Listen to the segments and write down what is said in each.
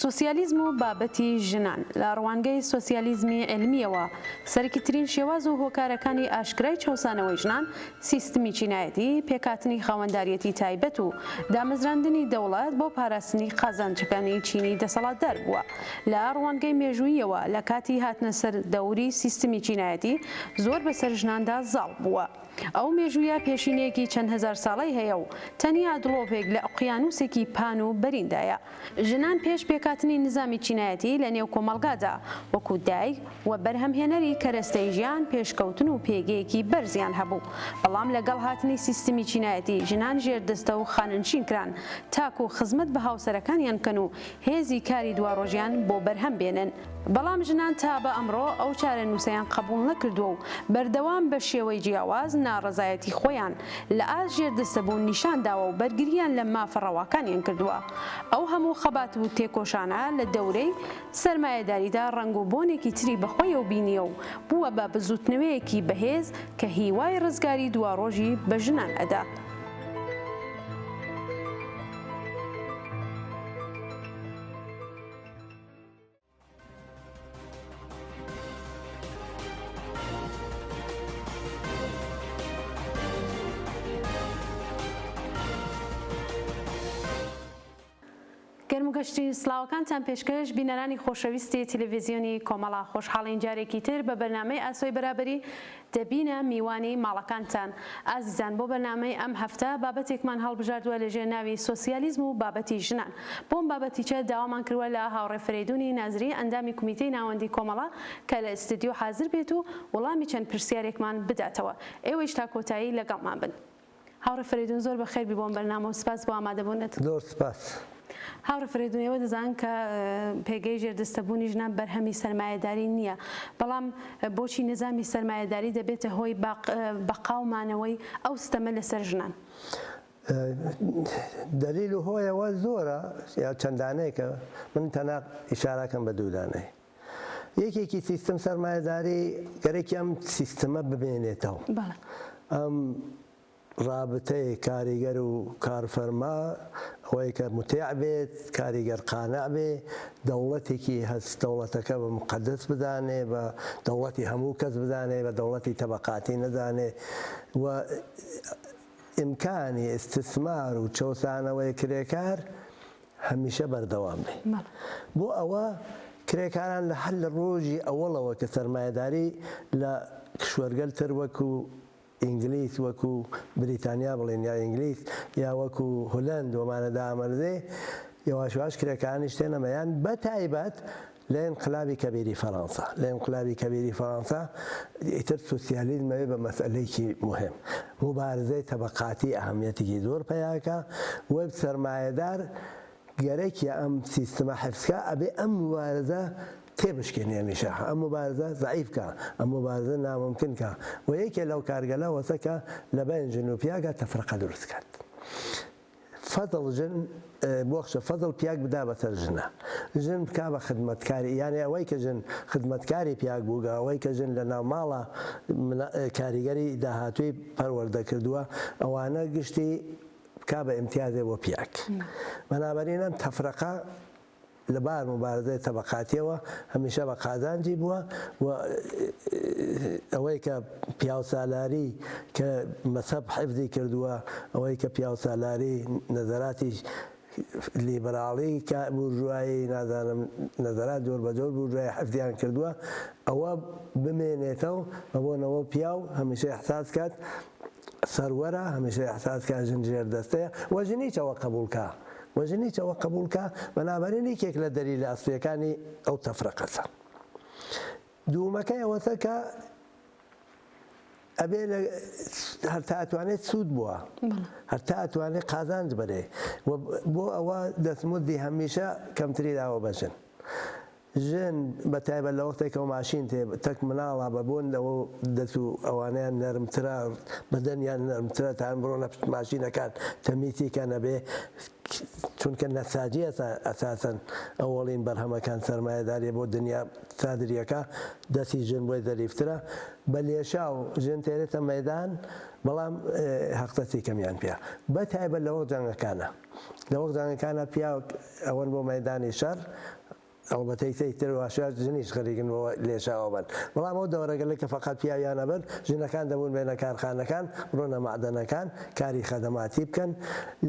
سۆسیالیزم و بابەتی ژنان لە ڕوانگەی سۆسیالیزمی علمیەوە سەرەکیترین شێواز و هۆکارەکانی ئاشکرای چەسانەوەی ژنان سیستمی چینایەتی، پێکهاتنی خاوەنداریەتی تایبەت و دامەزراندنی دەوڵەت بۆ پاراستنی قازانجەکانی چینی دەسەڵاتدار بووە. لە ڕوانگەی مێژوویەوە لە کاتی هاتنە سەر دەوری سیستمی چینایەتی زۆر بەسەر ژناندا زاڵ بووە. ئەو مێژوویە پێشینەیەکی چەند هەزار ساڵەی هەیە و تەنیا دڵۆپێک لە ئۆقیانوسێکی پان و بەریندایە. ژنان پێش پێکهاتنی نظامی چینایەتی لە نێو کۆمەڵگادا وەکو دایک و بەرهەمهێنەری کەرەستەی ژیان پێشکەوتن و پێگەیەکی بەرزیان هەبوو. بەڵام لەگەڵ هاتنی سیستمی چینایەتی ژنان ژێردەستە و خاننشین کران تاکو و خزمەت بە هاوسەرەکانیان کەن و هێزی کاری دواڕۆژیان بۆ بەرهەم بێنن. بەڵام ژنان تا بە ئەمڕۆ ئەو چارە نووسیان قبول نەکردووە و بەردەوام بە شێوەی جیاواز ناڕەزایەتی خۆیان لە ئاست ژێردەستەبوون نیشانداوە و بەرگریان لە مافەڕەواکانیان کردووە. ئەو هەموو خەبات و تێکۆشانە لە دەورەی سەرمایەداریدا ڕنگ و بۆنێکی تری بەخۆیەوە بینیە و بووە بە بزوتنەوەیەکی بەهێز کە هیوای ڕزگاری دواڕۆژی بە ژنان ئەدا. گەشتی سلااوەکانتان پێشکەش بینەرانی خۆشەویستی تەلەڤیزیۆنی کۆمەڵا خۆشحاڵین جارێکی تر بە بەرنامەی ئاسۆی بەرابەری دەبینە میوانی ماڵەکانتان. ئازیزان بۆ بەرنامەی ئەم هەفتە بابەتێکمان هەڵبژاردووە لەژێر ناوی سۆسیالیزم و بابەتی ژنان. بۆم بابەتیچە داوامان کردووە لە هاوڕێ فریدونی نازری ئەندامی کومیتەی ناوەندی کۆمەڵا کە لە ئستودیۆ حاضر بێت و وەڵامی چەند پرسیارێکمان بداتەوە. ئێوەش تا کۆتایی لەگەڵمان بن. هاوڕێ فریدون زۆر بەخێر بۆم بەرنامە و سپاس بۆ ئامادەبوونت. زۆر سپاس. هاوڕێ فریدونەوە دەزانن کە پێگەی ژێردەستەبوونی ژنان بەرهەمی سەرمایەداری نییە، بەڵام بۆچی نظامی سەرمایەداری دەبێتە هۆی بەقاومانەوەی ئەو ستەمە لەسەر ژنان؟ دلیل و هۆیەوە زۆرە یا چەندانەیەکە، من تەنها ئیشارەکەم بە دوودانەی. یەکێکی سیستم سەرمایەداری گەرەکی ئەم سیستەمە ببێنێتەوە. ئەم رابطەی کاریگەر و کارفەرما خۆی کە متێع بێت، کاریگەر قانع بێ، دەوڵەتێکی هەست دەوڵەتەکە بە مقدس بدانێ، بە دەوڵەتی هەموو کەس بدانێ، بە دەوڵەتی تەبەقاتی نەدانێ و ئیمکانی ئیستثمار و چەسانەوەی کرێکار هەمیشە بەردەوام بێ. بۆ ئەوە کرێکاران لە هەر لە ڕۆژی ئەوەڵەوە کە سەرمایەداری لە کشوەرگەلتر وەکو ئینگلیس وەکو بریتانیا بڵێن یا ئینگلیس یا وەکو هۆلەند ومانەدا ئامەردێ یەواشواش کرێکارانی شتێنەمەیان بە تایبەت لە ئینقلابی کەبیری فەڕەنسا. لە ئینقلابی کەبیری فەڕەنسا ئیتر سۆسیالیزمەوێ بە مەسئلەیەکی مهم، مبارزەی تەبەقاتی ئەهەمیەتێکی زۆر پەیاکە و سەرمایەدار گەرەکی ئەم سیستەمە حفزکە ئەبێ ئەم مبارزە تێبشکێنێ هەمیشە، ئەم مبارزە ضعیفکە، ئەم مبارزە ناممکنکە و یەکێ لەو کارگەلە وەسەکە لە بین ژن و پیاگە تەفرقە دروست کرد. فەزڵ ژن بۆخشە فەزڵ پیاک بدا بەسەر ژنە، ژن بکا بە خدمەتکاری، یانێ ئەوەی کە ژن خدمەتکاری پیاک بووگە، ئەوەی کە ژن لە ناو ماڵە کاریگەری داهاتووی پەروەردە کردووە، ئەوانە گشتی بکا بە ئیمتیازێ بۆ پیاک. بەنابەرین ئەم تەفرقە لەبار مبارزەی تەبەقاتیەوە هەمیشە بە قازانجی بووە و ئەوەی کە پیاوسالاری کە مەسەب حیفزی کردووە، ئەوەی کە پیاوسالاری نەزەراتی لیبراڵی بورژوایی نازانم نەزەرات جۆر بە جۆر بورژوایی حیفزیان کردووە، ئەوە بمێنێتەوە بەبوونەوە پیاو هەمیشە احساس کات سەروەرە، هەمیشە احساس کات ژن ژێردەستەیە و ژنیچەوە قبولکە. وەژنیچەوە قبولکە، بەنابەرین یەکێک لە دەلیلە ئەسڵیەکانی ئەو تەفرەقەسە. دوومەکەی ئەوەسە کە ئەبێ هەر تا ئەتوانێت سوود بووە، هەر تا ئەتوانێت قازانج بەرێ و بۆ ئەوە دەستمزدی هەمیشە کەمتری داوە بەژن. ژن بە تایبەت لە وەختێکەوە ماشین تەک مناڵە بەبوون لەوە دەست و ئەوانیان نەرمترا بەدەنیان نەرمترە تان بڕۆنە ماشینەکان تەمیتیکە نەبێ چونکە نەساجی ئەساسەن ئەوڵین بەرهەمەکان سەرمایەداریە بۆ دنیا سادریەکە دەستی ژن بۆی دەریفترە بە لێشا و ژن تێرێتە مەدان بەڵام حەقدەتی کەمیان پێ بە تایبەت لەوە جەنگەکانە لەوە جەنگەکانە پیا ئەوەن بۆ مەدانی شەر ئەڵبەتەی تر واشار ژنیش خەریکن بۆ لێشاوە بن بەڵام ئەو دەوەرەگەلێک کە فقط پیاویانە بن ژنەکان دەبوون بێنە کارخانەکان ڕۆنە مادەنەکان کاری خەدەماتی بکەن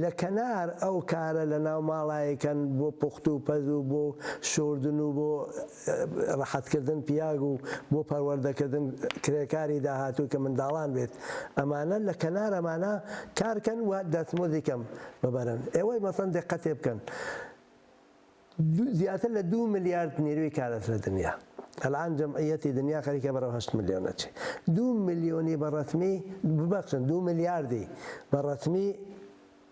لە کەنار ئەو کارە لە ناو ماڵایەکەن بۆ پوخت و پەز و بۆ شوردن و بۆ ڕەحەتکردن پیاگ و بۆ پەروەردەکردن کرێکاری داهاتوو کە منداڵان بێت ئەمانە لە کەنار ئەمانە کارکەن و دەستمۆزی کەم ببەرن ئێوەی مەسەن دقەتێ بکەن زیاتر لە 2 ملیارد نیروی کارەت لە دنیا الان جەمعیەتی دنیا خەریکە بەرەو 8 ملیۆنەچی 2 ملیۆنی بەڕەسمی ببەخشن 2 ملیاردی بەڕەسمی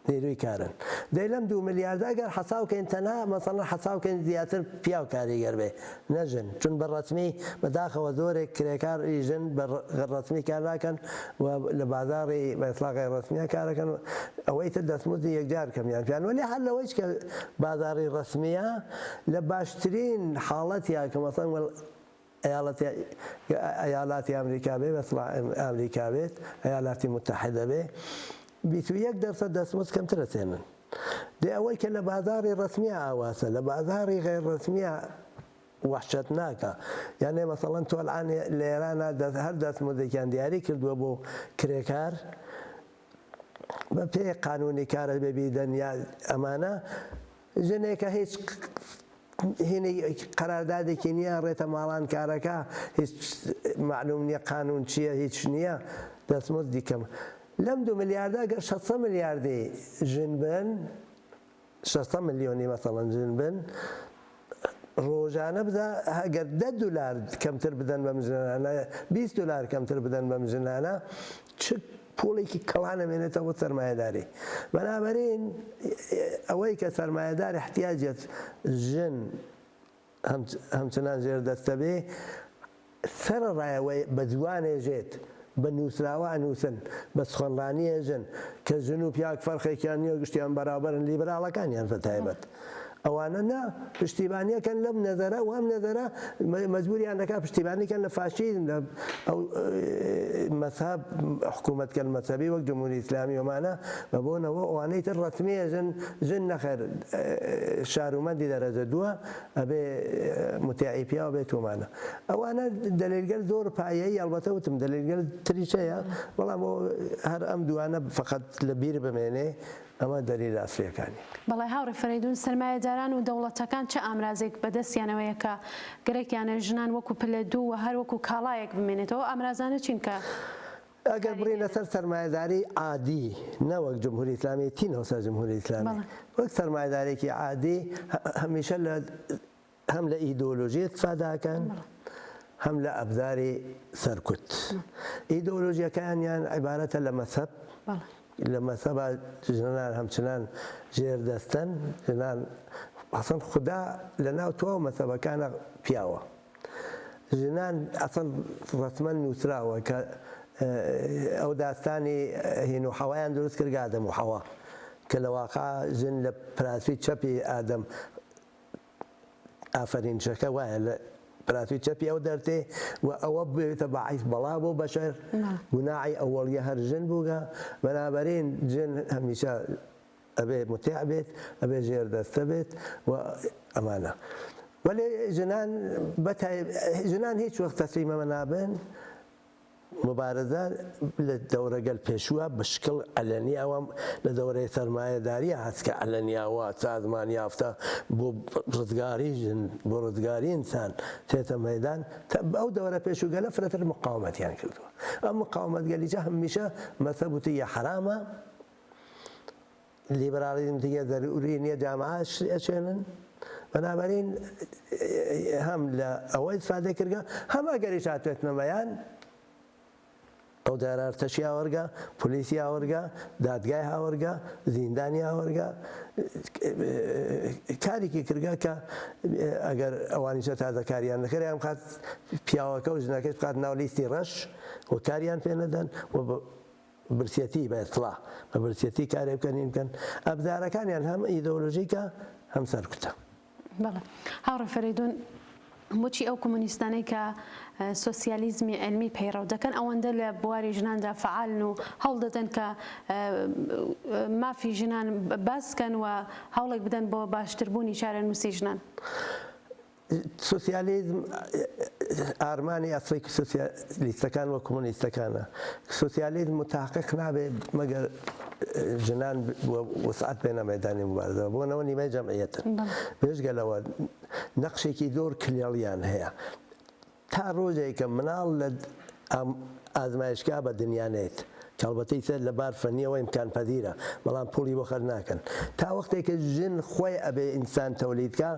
نیروی کارن دەی لەم 2 ملیاردە ئەگەر حەساوکەین تەنها مەسەڵەن حەساوکەین زیاتر پیا و کاریگەر بێ نەژن چون بەڕەسمی بەداخەوە زۆرێک کرێکاری ژن بەڕەسمی کار ناکەن و لە بازاڕی بەئیسلاقی ڕەسمیە کارەکەن ئەوەی تر دەستمزدی یەکجار کەمیان پیان وەلی هەر لەوەیش کە بازاڕی ڕەسمیە لە باشترین حاڵەتیا کە مەسەڵەن ئەیالاتی ئەمریکا بێ بەسڵ ئەمریکا بێت ئەیالاتی متحدە بێ 21% دەستمزد کەمترە تێنن دێ ئەوەی کە لە بازاڕی ڕەسمیە ئاواسە لە بازاڕی غێر ڕەسمیە وحشت ناکە یانێ مەسەڵەن تۆ الان لە ئێرانە هەر دەستمزدێکیان دیاری کردووە بۆ کرێکار بە پێ قانونی کارە ببیدەن یا ئەمانە ژنێکە هیچ هینی قەراردادێکی نییە ڕێتە ماڵان کارەکە هیچ معلوم نییە قانون چییە هیچ نییە دەستمزدی کەم لەم 2 ملیاردە گەر 600 ملیاردی ژن بن 600 ملیۆنی مەسەڵەن ژن بن ڕۆژانە بدە ئەگەر $10 کەمتر بدەن بەم ژنانە $20 کەمتر بدەن بەم ژنانە چ پۆڵێکی کەڵانە مێنێتەوە بۆ سەرمایەداری بەنابەرین ئەوەی کە سەرمایەدار احتیاجێت ژن هەمچنان ژێردەستە بێ سەرڕایەوەی بە جوانێژێت بە نووسراوە نووسن بە سخۆنڕانی ژن کە ژن و پیاک فەرقێکیان نییە گشتیان بەرابەرن لیبراڵەکانیان بەتایبەت ئەوانە نا پشتیبانیەکەن لەم نەزەرە و ئەم نەزەرە مەجبوریان دەکات پشتیبانیکەن لە فاشیزم لە ئەو مەذهب حکوومەتکەن مەذهبی وەک جمهوری ئیسلامی ومانە بە بۆنەوە ئەوانەی تر ڕەسمیە ژن نەخێر شارومەندی دەرەجە دووە ئەبێ متیاعی پیاوە بێت ومانە ئەوانە دەلیلگەل زۆر پایەی ئەلبەتە وتم دەلیلگەل تریشەیە بەڵام هەر ئەم دوانە فقط لە بیر بمێنێ ئەمە دەلیل ئاسریەکانی بەڵێ هاوڕێ فەریدون سەرمایەداران و دەوڵەتەکان چه ئامرازێک بەدەستیانەوەیە کە گەرەکیانە ژنان وەکو پلە دوو و هەر وەکو کاڵایەک بمێنێتەوە ئامرازانە چین کە ئەگەر بڕین لەسەر سەرمایەداری عادی نەوەک جمهوری ئیسلامی تینەوە سەر جمهوری ئیسلامی وەک سەرمایەدارێکی عادی هەمیشە هەم لە ئیدۆلۆژیە استفادەکەن هەم لە ئەبزاری سەرکوت ئیدۆلۆژیەکانیان عیبارەتە لە مەذهب لە مەذهبە ژنان هەمچنان ژێردەستن ژنان ئەسڵ خوددا لە ناو تۆ مەذهبەکانە پیاوە ژنان ئەسڵ ڕەسمەن نووسراوە کە ئەو داستانی هین و حەوایان دروست کرد ئادەم و حەوا کە لە واقع ژن لە پراسوی چەپی ئادەم ئافرینشەکە وایە لە پراسوی چەپی ئەو دەرتێ و ئەوە بێتە بەعیس بەڵا بۆ بەشەر گوناعی ئەوەڵیە هەر ژن بووگە بەنابەرین ژن هەمیشە ئەبێ متیع بێت ئەبێ ژێردەستە بێت و ئەمانە وەلێ ژنان هیچ وەخت تەسلیمەمە نابن مبارزە لە دەورەگەل پێشووە بشکل ئەلەنیاوە لە دەورەی سەرمایەداریە هەستکە ئەلەنیاوە سازمان یافتە بۆ ڕزگاری ژن بۆ ڕزگاری ئینسان تێتە مەیدان ئەو دەورە پێشووگەلە فرەتر مقاومەتیان کردووە ئەم مقاومەتگەلیجە هەمیشە مەسەبوتی یە حرامە لیبرالیزم دیگە ضروری نییە جامعە ئەچێنن بەنابەرین هەم لە ئەوەی استفادە کردگە هەم ئەگەریش هاتوێتنە بەیان ئەو دارە ئەرتەشی هاوەرگا، پۆلیسی هاوەرگا، دادگای هاوەرگا، زیندانی هاوەرگا کارێکی کردگا کە ئەگەر ئەوانیشە تازە کاریان نەکەریان بخات پیاوەکە و ژنەکەی بخات ناو لیستی ڕەش و کاریان پێ نەدەن و برسێتی بە ئیسڵاح بە برسێتی کارێ بکەنین بکەن ئەبزارەکانیان هەم ئیدۆلۆژیکە هەم سەرکوتە. بەڵێ هاوڕێ فەریدون بۆچی ئەو کۆمونیستانەی کە سۆسیالیزمی علمی پەیڕەو دەکەن ئەوەندە لە بواری ژناندا فعالن و هەوڵ دەدەن کە مافی ژنان باسکەن و هەوڵێک بدەن بۆ باشتربوونی چارەنووسی ژنان؟ سۆسیالیزم ئارمانی ئەسڵی سۆسیالیستەکان وە کۆمونیستەکانە. سۆسیالیزم متحقق نابێت مەگەر ژنان وسعەت بێنە مەیدانی مبارزەوە بۆنەوە نیمەی جەمعیەتن. بێژگەلەوە نەقشێکی زۆر کلیاڵیان هەیە تا ڕۆژێکە مناڵ لە ئازمایشگا بە دنیانێت کەڵبەتەی سەر لەبار فەنیەوە ئیمکان پەذیرە بەڵام پوڵی بۆ خەر ناکەن تا وەختێکە ژن خۆی ئەبێ ئینسان تەولیدکە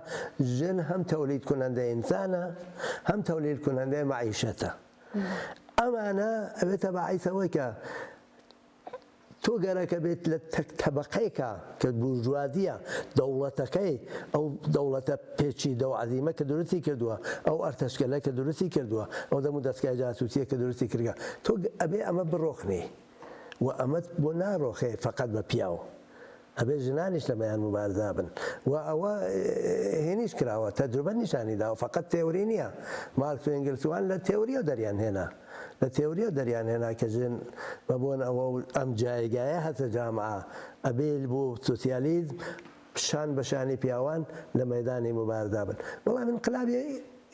ژن هەم تەولید کنەندە ئینسانە هەم تەولید کنەندەی مەعیشەتە. ئەمانە ئەوێتە بەعیسەوەی کە تۆ گەرەکە بێت لە تەبەقەیەکە کە بورژوازیە دەوڵەتەکەی ئەو دەوڵەتە پێچی دە و عەزیمە کە دروستی کردووە ئەو ئەرتەشکەلە کە دروستی کردووە ئەو دەمو دەستگای جاسوسیە کە دروستی کردگە تۆ ئەبێ ئەمە بڕۆخنی و ئەمە بۆ ناڕۆخێ فقط بە پیاو ئەبێ ژنانیش لەمەیان مبارزا بن و ئەوە هێنیش کراوە تەجروبە نیشانیداوە فقط تێوری نییە مارکس و ئێنگلسوان لە تێوریە دەریان هێنا لە تێوریە دەریان هێنا کە ژن بە بۆن ئەوە ئەم جایگایە هەتە جامعە ئەبێ بۆ سۆسیالیزم شان بەشانی پیاوان لە مەیدانی مبارزا بن. وەڵام انقلابی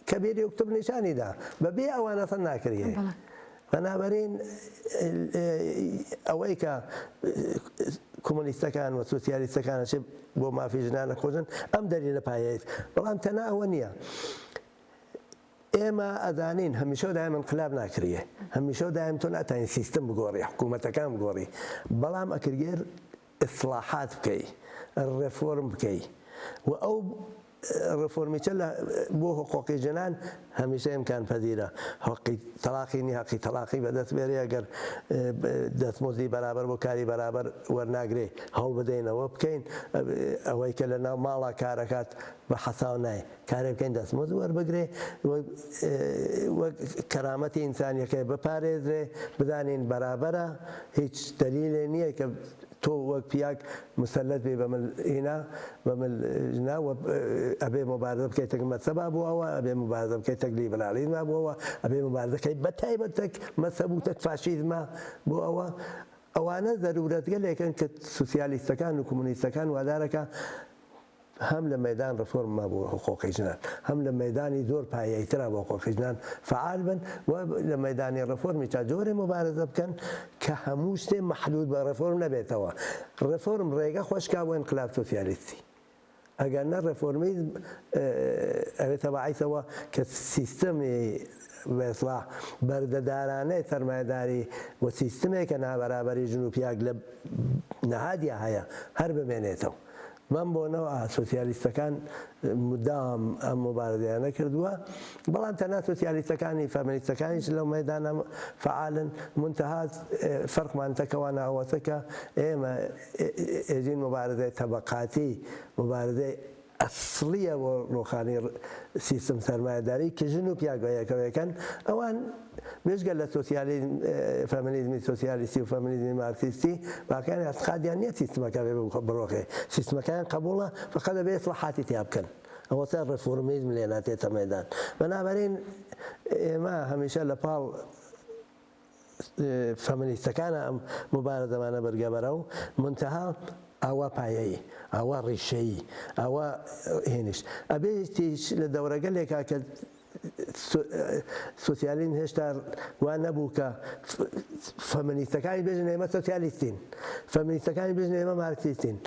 کەبیری ئۆکتۆبر نیشانیدا بەبێ ئەوانە سەر ناکرێ. بەنابەرین ئەوەی کە کۆمونیستەکان و سۆسیالیستەکانەش بۆ مافی ژنان نەخۆشن ئەم دەری لە پایەیت بەڵام تەنها ئەوە نییە. ئێمە ئەدانین هەمیشە دایم انقلاب ناکرێ هەمیشە دایم تۆ ناتوانین سیستم بگۆڕی حکوومەتەکان بگۆڕی بەڵام ئەکرێر ئیسڵاحات بکەی ڕێفۆرم بکەی و ئەو ڕفۆرمیچە بۆ حقوقی ژنان هەمیشە ئیمکان پەذیرە حقی تەلاقی نی حقی تەلاقی بەدەست بێرێ ئەگەر دەستمۆزی بەرابەر بۆ کاری بەرابەر وەرناگرێ هەوڵ بدەینەوە بکەین ئەوەی کە لە ناو ماڵا کارەکات بە حەساو نایە کارێ بکەین دەستمۆز وەربگرێ وەک کەرامەتی ئینسانیەکەی بپارێزرێ بدانین بەرابەرە هیچ دەلیلێ نییە کە تۆ وەک پیاک مسلەت بێ بە ملئینا بە ملنا ئەبێ مبارزە بکەیت مەسەبا بۆ ئەوە ئەبێ مبارزە بکەیت تەکلی بەلاڵینما بۆەوە ئەبێ مبارزەکەی بەتایبەتێک مەسەبوتەک فاشیزما بۆ ئەوە ئەوانە ضرورەتگەلێکن کە سوسیالیستەکان و کۆمونیستەکان وادارەکە هەم لە مەیدان ڕفۆرمما بۆ حقوقی ژنان هەم لە مەیدانی زۆر پایەیترا بۆ حقوقی ژنان فعال بن و لە مەیدانی ڕفۆرمی تا جۆرێ مبارزە بکەن کە هەموو شتێ مەحدود بە ڕفۆرم نەبێتەوە. ڕفۆرم ڕێگە خۆشکا بۆ انقلاب سۆسیالیستی ئەگەر نە ڕفۆرمیزم ئەوێتە بەعیسەوە کە سیستەمی بەئیسڵاح بەردەدارانەی سەرمایەداری و سیستمێکە نابەرابەری ژن و پیاک لە نەهادیا هەیە هەر بمێنێتەوە. من بۆنەوە سۆسیالیستەکان مدام ئەم مبارزەیانە کردووە بەڵام تەنها سۆسیالیستەکانی فەمینیستەکانیش لەو مەیدانە فعالن منتەها فەرقمان تەکەوانە ئەوەتە کە ئێمە ئێژین مبارزەی تەبەقاتی مبارزەی ئەسڵیە بۆ ڕۆخانی سیستم سەرمایەداری کە ژن و پیاگەیەکەوەکەن ئەوان مێژگە لە فەمینیزمی سۆسیالیستی و فەمینیزمی مارکسیستی باقییان ئەعتقادیان نییە سیستمەکە بێ بڕۆخێ سیستمەکەیان قبوڵە فقط دەبێت ئیسڵاحاتی تیا بکەن ئەوە تا ڕفۆرمیزم لێ ناتێتە مەیدان. بەنابەرین ئێمە هەمیشە لە پاڵ فەمینیستەکانە ئەم مبارزەمانە بەرگەبەرەوە منتەها ئەوە پایەی ئەوە ڕیشەیی ئەوە هێنش ئەبێتیش لە دەورەگەلێکا کە سۆسیالیزم هێشتا وا نەبوو کە فەمینیستەکانی بێژن ئێمە سۆسیالیستین فەمینیستەکانی بێژن ئێمە مارکسیستین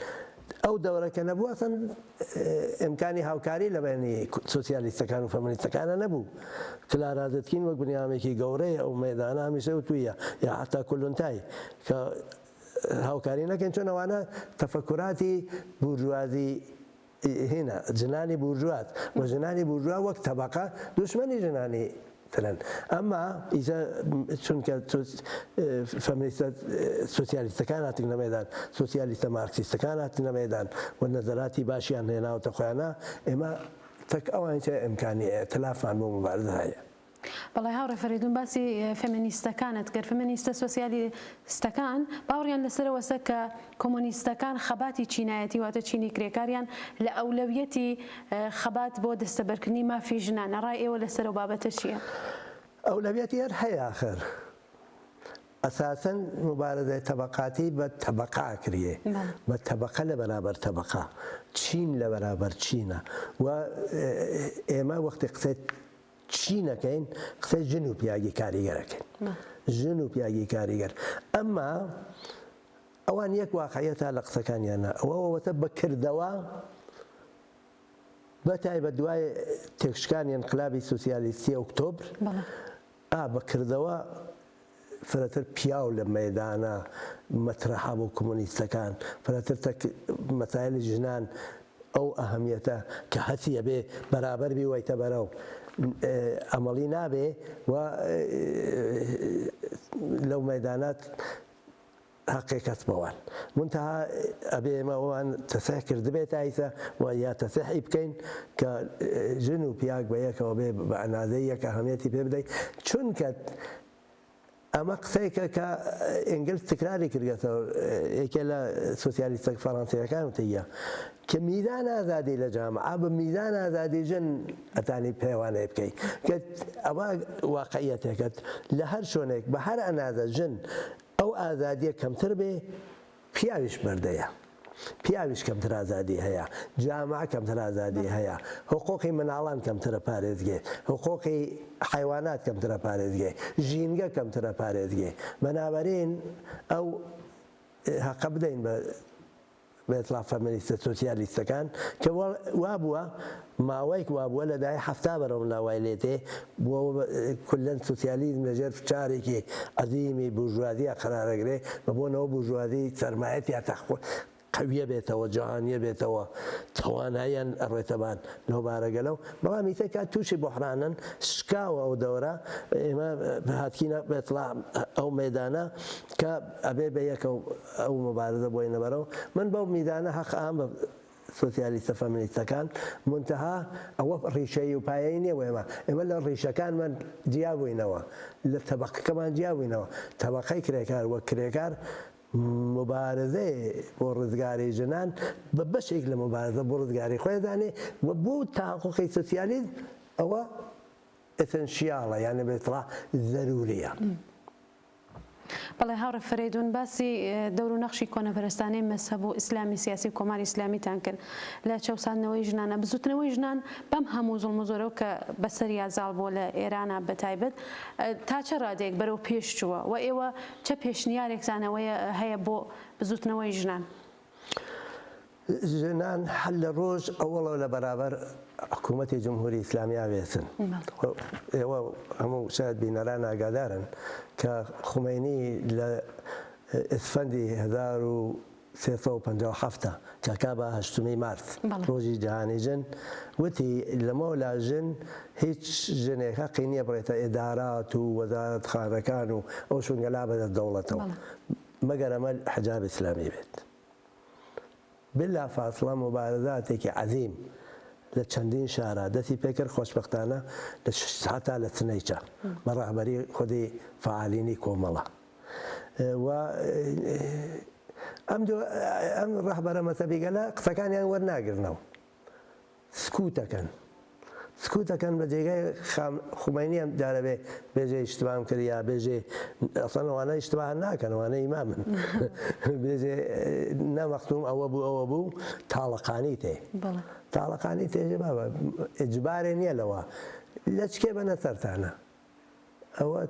ئەو دەورەکە نەبووە ئەسڵ ئیمکانی هاوکاری لە بینی سۆسیالیستەکان و فەمینیستەکانە نەبوو. کلارا زێتکین وەک بنیامێکی گەورەیە ئەو مەیدانە هەمیشە وتوویە یا حتا کولونتای کە هاوکاری نەکەن چۆن ئەوانە تەفەکوراتی بورژوازی هێنا ژنانی بورژواز و ژنانی بورژوا وەک تەبەقە دوشمەنی ژنانی مثلا ئەمما ئیزە چونکە فەمینیستە سۆسیالیستەکان هاتن لەمەدان سۆسیالیستە مارکسیستەکان هاتن لەمەدان و نەزەراتی باشیان هێناوەتە خۆیانە ئێمە تەک ئەوان ئیمکانی تەلافان بۆ مبارزە هەیە. بەڵای هاوڕێ فەریدون باسی فەمینیستەکانت کرد. فەمینیستە سۆسیالیستەکان باوەڕیان لەسەرەوەسە کە کۆمۆنیستەکان خەباتی چینایەتی واتە چینی کرێکاریان لە ئەولەویەتی خەبات بۆ دەستەبەرکردنی مافی ژنانە. ڕای ئێوە لەسەر و بابەتە چییە؟ ئەولەویەتی هەر هەیە ئاخر ئەساساً مبارزەی تەبەقاتی بە تەبەقا کریێ بە تەبەقە لە بەرابەر تەبەقا چین لە بەرابەر چینە و ئێمە وەختی قسەی چینەکەین قسەی ژن و پیاگی کاریگەرەکەین ژن و پیاگی کاریگەر ئەمما ئەوان یەک واقعیەتە لە قسەکانیانە ئەوەوەتە بەکردەوە بەتایبەت دوای تێکشکانی انقلابی سۆسیالیستی ئۆکتۆبر بەکردەوە فرەتر پیاو لە مەیدانە مەترەحا بۆ کۆمۆنیستەکان فرەتر مەسایلی ژنان ئەو ئەهەمیەتە کە هەچیە بێ بەرابەر بی وایتە بەرەو ئەمەڵی نابێ و لەو مەدانات حقی کەس بەوان منتها ئەبێ ئێمە ئەوان تەسیح کردبێت ئایسە و یا تەسیحی بکەین کە ژن و پیاک بە یەکەوە بێ بە ئەنازەی یەک ئەهەمیەتی پێ بدەین چونکە ئەمە قسەیکە کە ئینگلیس تکراری کردێتەوە یەکێ لە سۆسیالیستە فەڕەنسیەکان وتەیە کە میزان ئازادی لە جامعە بە میزان ئازادی ژن ئەتانی پێوانەیە بکەیت کە ئەوە واقعیەتێکت لە هەر شوێنێک بە هەر ئەنازە ژن ئەو ئازادیە کەمتر بێ پیاویش بەردەیە پیاویش کەمتر ئازادی هەیە جامعە کەمتر ئازادی هەیە حقوقی مناڵان کەمترە پارێزگێ حقوقی حیوانات کەمترە پارێزگێ ژینگە کەمترە پارێزگێ بەنابەرین ئەو حەقە بدەین بە ئێتلاف فەمینیستە سۆسیالیستەکان کە وا بووە ماوەیەک وا بووە لە داهەی هەفتا بەرەو لاوای لێتێ بۆ کولەن سۆسیالیزم لەژێر چارێکی عەزیمی بورژوازیە قەرارەگرێ بە بۆنەوە بورژوازی سەرمایەتی قەویە بێتەوە جەهانیە بێتەوە تواناییان ئەڕێتەبان لەو بارەگەلەو بەڵام ئیتر کات تووشی بۆحرانن شکاوە ئەو دەورە ئێمە هاتکینە بێتڵام ئەو مەدانە کە ئەبێ بە یەکە ئەو مبارزە بۆینە بەرەو من بەو میدانە حەق ئام بە سۆسیالیستە فەمینیستەکان منتها ئەوە ڕیشەی و پایەی نییە ئێمە لە ڕیشەکانمان جیابووینەوە لە تەبەقەکەمان جیابووینەوە تەبەقەی کرێکار وەک کرێکار مبارزەی بۆ ڕزگاری ژنان بە بەشێک لە مبارزە بۆ ڕزگاری خۆیدانێ و بۆ تاحقوقی سۆسیالیزم ئەوە ئەسەنشیاڵە یانە بێتڵا زەروریە. بەڵێ هاوڕێ فەریدون باسی دەور و نەخشی کۆنەپەرستانەی مەزهەب و ئیسلامی سیاسی و کۆماری ئیسلامیتان کرد لە چەساندنەوەی ژنانە بزوتنەوەی ژنان بەم هەموو زوڵم و زۆرەوە کە بەسەر یازاڵ بۆ لە ئێرانە بەتایبەت تا چە ڕادێک بەرەو پێش چووە و ئێوە چه پێشنیارێکزانەوەی هەیە بۆ بزوتنەوەی ژنان؟ ژنان هەر لە ڕۆژ ئەوڵەوە لە بەرابەر حکوومەتی جمهوری ئیسلامی ئاوێسن ئێوە هەموو شاید بینەران ئاگادارن کە خومینی لە ئسفەندی 1357 کاکا بە 8 مارس ڕۆژی جیهانی ژن وتی لەمەولا ژن هیچ ژنێک حەقی نییە بڕێتە ئێدارات و وەزارەتخانەکان و ئەو شوێنگەلا بەدەست دەوڵەتەوە مەگەر ئەمە حجاب ئیسلامی بێت. بلا فاصلە مبارزاتێکی عەزیم لە چەندین شارە دەستی پێکرد خۆشبەختانە لە هەتا لە چنەیچە بە ڕەهبەری خودی فعالینی کۆمەڵە و ئەم ڕەهبەرە مەزهەبیگەلە قسەکانیان وەرناگرنەوە سکوتەکەن بە جێگای خومینی ئەم جارە بێ بێژێ ئیشتبام کرد یا بێژێ ئەسڵەوانە ئیشتباه ناکەن ئەوانە ئیمامن بێژێ نەمەختوم ئەوە بوو تاڵەقانی تێ تاڵەقانی تێژێ بابە ئیجبارێ نییە لەوە لە چکێ بەنە سەرتانە ئەوە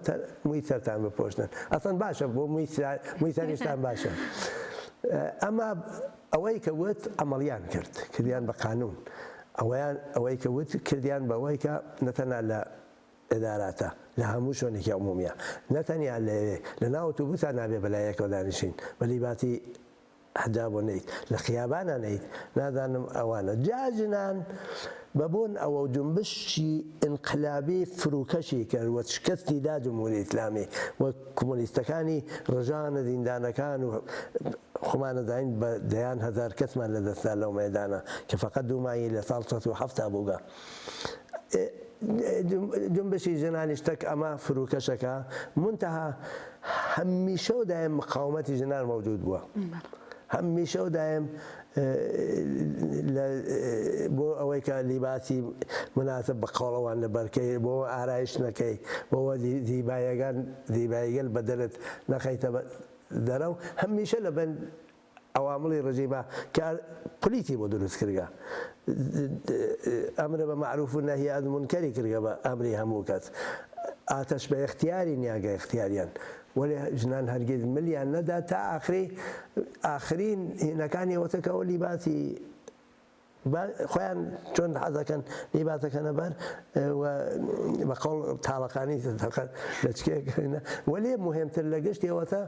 مووی سەرتان بپۆشتن ئەسڵەن باشە بۆ مووی سەریشتان باشە ئەمە ئەوەی کە وت ئەمەڵیان کرد کردیان بە قانون ئەوەی کە وت کردیان بەوەی کە نەتەنیا لە ئێداراتە لە هەموو شوێنێکی عمومیە نەتەنیا لەوێ لە ناو ئۆتۆبوسان نابێ بەلایەکەوە دانیشین بە لیباتی حجاب و نەیت لە خیابانە نەیت نازانم ئەوانە جاژنان بەبوون ئەوە جنبشی انقلابی فروکەشی کرد وە شکستی دا جمهوری ئیسلامی وە کۆمۆنیستەکانی ڕژانە دیندانەکان و خۆمانەداین بە دەیان هەزار کەسمان لەدەستا لەو مەیدانە کە فقط دوومایی لە ساڵ 1970 بووگە. جنبشی ژنانیش تەک ئەمە فروکەشەکە منتەها هەمیشە و دایم مقاومەتی ژنان مەوجود بووە. هەمیشە و دایم بۆ ئەوەی کە لیباسی مناسب بە قاڵەوان لەبەرکەی بۆ ئارایش نەکەی بۆەوە دیبایگەل بەدەرت نەخەیتە دەرەو هەمیشە لە بن ئەوامڵی ڕژیمە کە پلیتی بۆ دروست کردگە ئەمرە بە معروف و نەهی عن المنکەری کردگە بە ئەمری هەموو کەس ئاتەش بە اختیاری نیاگە اختیاریان وەێ ژنان هەرگیز ملیان نەدا تا ئاخرین هینەکانی وەتەکەەوە لیباسی خۆیان چۆن حەزەکەن لیباسەکەنە بەر بە قەڵ تاڵەکانی لە چکێکە وەلێ مهمتر لە گشتیەوەتە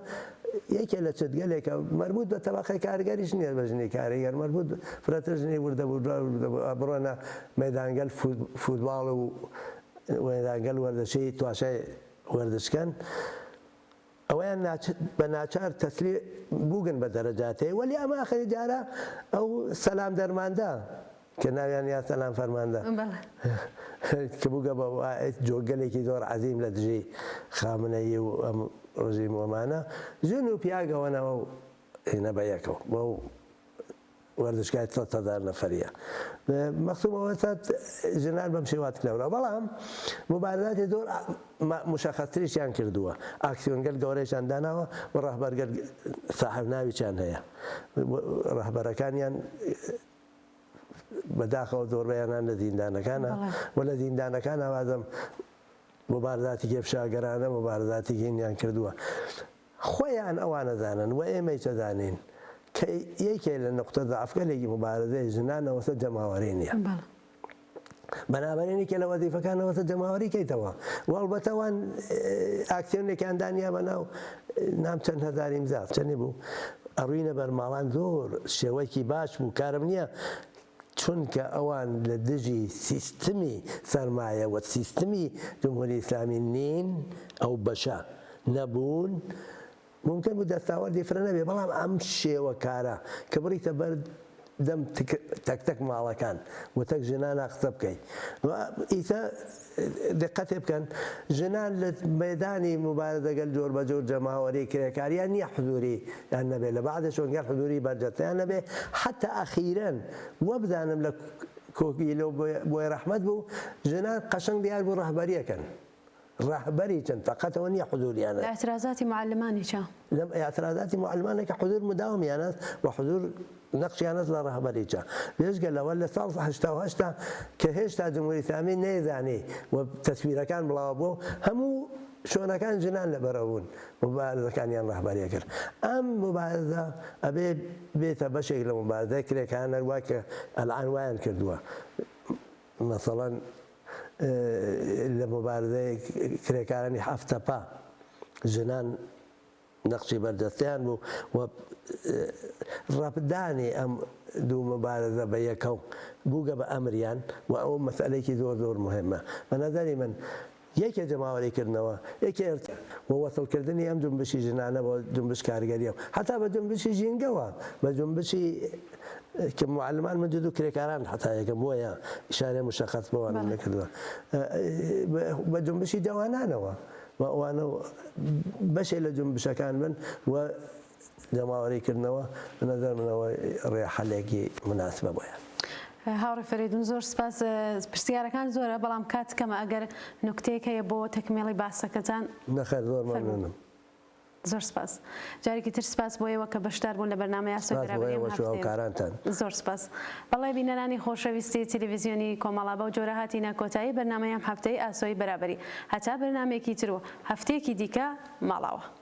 یەکێ لە چتگەلێکە مربوط بە تەبەقەی کارگەریش نییە بە ژنی کارێگەر مربوط فرەتر ژنی وردە بڕۆنە مەیدانگەل فوتباڵ و مەیدانگەل وەردەشەی تواشای وەردەشکەن ئەویان بە ناچار تەسلی بووگن بە دەرەجاتەیە وەلی ئەمە ئاخری جارە ئەو سەلام دەرماندا کە ناویان یا سەلام فەرماندا کە بووگە بە جۆگەلێکی زۆر عەزیم لە دژی خامنەیی و ئەم ڕژیم وەمانە ژن و پیاگەوەنەوە و هینە بە یەکەوە بۆ وەردەشگای 100,000 نەفەریە مەخسوومەوە ژنان بەم شێوات کلەورە بەڵام مبارزاتی زۆر مشەخەستریشیان کردووە ئاکسیۆنگەل گەورەیشان داناوە و ڕەهبەرگەر ساحب ناویچیان هەیە ڕەهبەرەکانیان بەداخەوە زۆربەیانان لە زیندانەکانە و لە زیندانەکان ئاوازەم مبارزاتی کێفشاگەرانە مبارزاتی هینیان کردووە خۆیان ئەوانە زانن و ئێمەی چەدانین کە یەکێ لە نقطە ضعفگەلێکی مبارزەی ژنانەوەسە جەماوەری نییە بەنابەرێنی کە لە وەزیفەکانەوەسە جەماوەری کەیتەوە و ئەڵبەتەوان ئاکسیۆنێکیان دانیا بەناو نام چەند هەزاری مزار چەندی بوو ئەڕوینە بەرماڵان زۆر شێوەیەکی باش بوو کارم نییە چونکە ئەوان لە دژی سیستمی سەرمایە و سیستمی جمهوری ئیسلامی نین ئەو بەشە نەبوون ممکن بوو دەستاوەردی فرە نەبێ بەڵام ئەم شێوە کارە کە بڕیتە بەر دەم تەک ماڵەکان و تەک ژنانە قسە بکەین ئیتە دقەتێ بکەن ژنان لە مەدانی مبارزەگەل جۆر بە جۆر جەماوەری کرێکاریان نییە حضوری یان نەبێ لە بەعدە شۆنگەر حضوری بەرجەتەیان نەبێ حتا ئەخیرەن وە بزانم لە کۆکیلۆ بۆی ڕەحمەت بوو ژنان قەشەنگ دیار بوو ڕەهبەریەکەن ڕاهبەری چەند فقەتەوە نییە حضوریانە اعتراضاتی معلمانی چا لەم اعتراضاتی معلمانێکە حضور مداومیانەت و حضور نەقشیانەت لە ڕاهبەریچە بێژگە لەوە لە ساڵ 1970 کە هێشتا جمهوری ئیسلامی نەیزانی و تەسویرەکان بڵاو بوو هەموو شۆنەکان ژنان لەبەرەبوون مبارزەکانیان ڕاهبەریە کرد ئەم مبارزە ئەبێ بێتە بەشێک لە مبارزەی کرێکان وا کە ئەلعان وایان کردووە مەسەڵەن لە مبارزەی کرێکارانی هەفتەپا ژنان نەقشی بەردەستیان بوو و ڕەبدانی ئەم دوو مبارزە بە یەکەو بووگە بە ئەمریان و ئەو مەسئلەیەکی زۆر مهمە بە نەزەری من یەکێ جەماوەریکردنەوە یەکێ و وەسڵکردنی ئەم جنبشی ژنانە بۆ جنبش کارگەریە حتا بە جنبشی ژینگەوە بە جنبشی کە معلمان من جدو کرێکاران حتا یەکەم بۆیە ئیشارە مشەخەص بۆوان نەکردووە بە جنبشی جوانانەوە و ئەوانە بەشێ لە جنبشەکان بن و جەماوەریکردنەوە بەنەزەر منەوە ڕێحەلێکی مناسبە بۆیان هاوڕێ فەریدون زۆر سپاس پرسیارەکان زۆرە بەڵام کات کەمە ئەگەر نوکتەیەک هەیە بۆ تەکمیڵی باسەکەتان نەخێر زۆر مەمنونم زۆر سپاس جارێکی تر سپاس بۆ ئێوە کە بەشدار بوون لە بەرنامەی ئاسۆی بەرابەری زۆر سپاس بەڵێ بینەرانی خۆشەویستی تەلەڤیزیۆنی کۆمەڵا بە و جۆرە هاتینە کۆتایی بەرنامەیەم هەفتەی ئاسۆی بەرابەری هەتا بەرنامێکی تر و هەفتەیەکی دیکە ماڵاوە